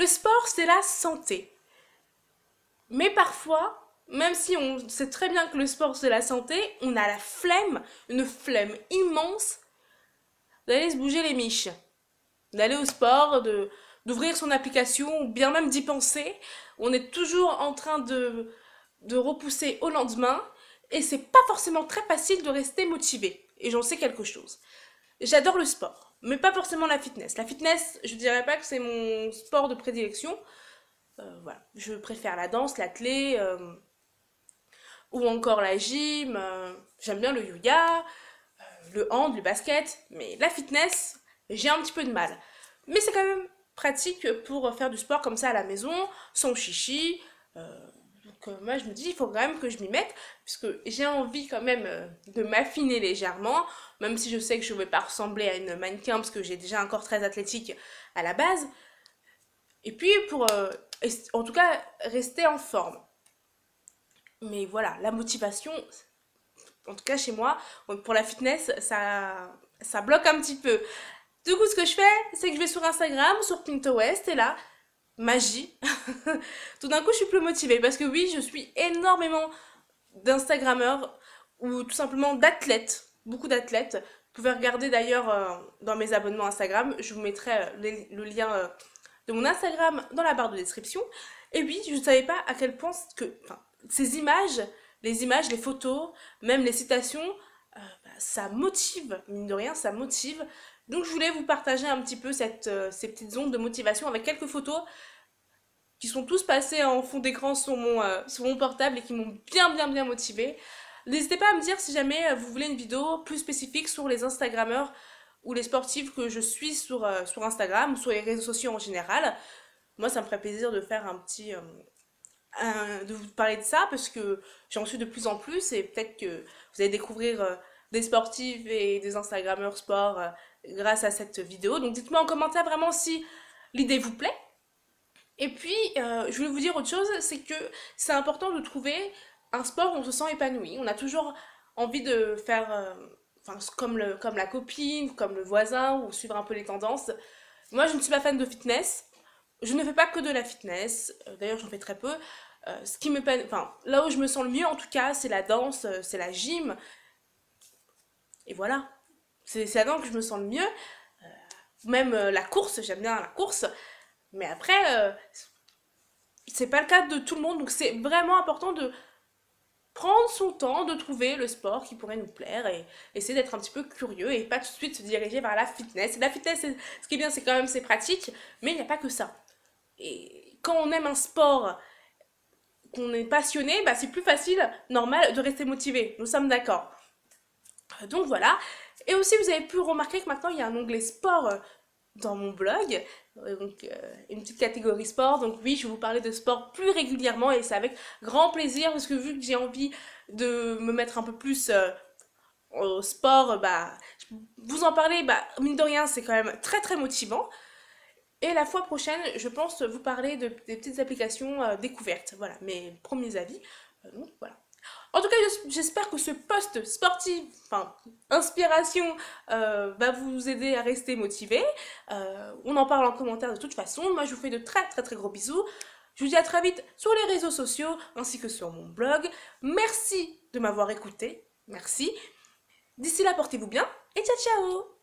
sport, c'est la santé. Mais parfois, même si on sait très bien que le sport, c'est la santé, on a la flemme, une flemme immense, d'aller se bouger les miches, d'aller au sport, d'ouvrir son application, ou bien même d'y penser. On est toujours en train de repousser au lendemain, et c'est pas forcément très facile de rester motivé. Et j'en sais quelque chose. J'adore le sport, mais pas forcément la fitness. La fitness, je dirais pas que c'est mon sport de prédilection. Voilà. Je préfère la danse, l'athlé, ou encore la gym. J'aime bien le yoga, le hand, le basket, mais la fitness, j'ai un petit peu de mal. Mais c'est quand même pratique pour faire du sport comme ça à la maison, sans chichi. Moi je me dis, il faut quand même que je m'y mette, puisque j'ai envie quand même de m'affiner légèrement, même si je sais que je ne vais pas ressembler à une mannequin, parce que j'ai déjà un corps très athlétique à la base. Et puis pour, en tout cas, rester en forme. Mais voilà, la motivation, en tout cas chez moi, pour la fitness, ça bloque un petit peu. Du coup, ce que je fais, c'est que je vais sur Instagram, sur Pinterest, et là, magie. Tout d'un coup, je suis plus motivée parce que oui, je suis énormément d'Instagrammeurs ou tout simplement d'athlètes, beaucoup d'athlètes. Vous pouvez regarder d'ailleurs dans mes abonnements Instagram, je vous mettrai le lien de mon Instagram dans la barre de description. Et oui, je ne savais pas à quel point enfin, ces images, les photos, même les citations, ça motive, mine de rien, ça motive. Donc je voulais vous partager un petit peu ces petites ondes de motivation avec quelques photos qui sont tous passés en fond d'écran sur mon portable et qui m'ont bien motivée. N'hésitez pas à me dire si jamais vous voulez une vidéo plus spécifique sur les Instagrammeurs ou les sportifs que je suis sur Instagram ou sur les réseaux sociaux en général. Moi, ça me ferait plaisir de faire de vous parler de ça parce que j'en suis de plus en plus et peut-être que vous allez découvrir des sportifs et des Instagrammeurs sport grâce à cette vidéo. Donc dites-moi en commentaire vraiment si l'idée vous plaît. Et puis, je voulais vous dire autre chose, c'est que c'est important de trouver un sport où on se sent épanoui. On a toujours envie de faire, enfin, comme la copine, comme le voisin, ou suivre un peu les tendances. Moi, je ne suis pas fan de fitness. Je ne fais pas que de la fitness. D'ailleurs, j'en fais très peu. Enfin, là où je me sens le mieux, en tout cas, c'est la danse, c'est la gym. Et voilà. C'est là-dedans que je me sens le mieux. Même la course, j'aime bien la course. Mais après, c'est pas le cas de tout le monde, donc c'est vraiment important de prendre son temps, de trouver le sport qui pourrait nous plaire et essayer d'être un petit peu curieux et pas tout de suite se diriger vers la fitness. Et la fitness, ce qui est bien, c'est quand même c'est pratique, mais il n'y a pas que ça. Et quand on aime un sport, qu'on est passionné, bah c'est plus facile, normal, de rester motivé. Nous sommes d'accord. Donc voilà. Et aussi, vous avez pu remarquer que maintenant, il y a un onglet sport dans mon blog, donc une petite catégorie sport. Donc oui, je vais vous parler de sport plus régulièrement et c'est avec grand plaisir parce que vu que j'ai envie de me mettre un peu plus au sport, bah vous en parler, bah mine de rien, c'est quand même très motivant. Et la fois prochaine, je pense vous parler des petites applications découvertes. Voilà, mes premiers avis. Donc voilà. En tout cas, j'espère que ce post sportif, enfin, inspiration, va vous aider à rester motivé. On en parle en commentaire de toute façon. Moi, je vous fais de très gros bisous. Je vous dis à très vite sur les réseaux sociaux ainsi que sur mon blog. Merci de m'avoir écouté. Merci. D'ici là, portez-vous bien et ciao ciao!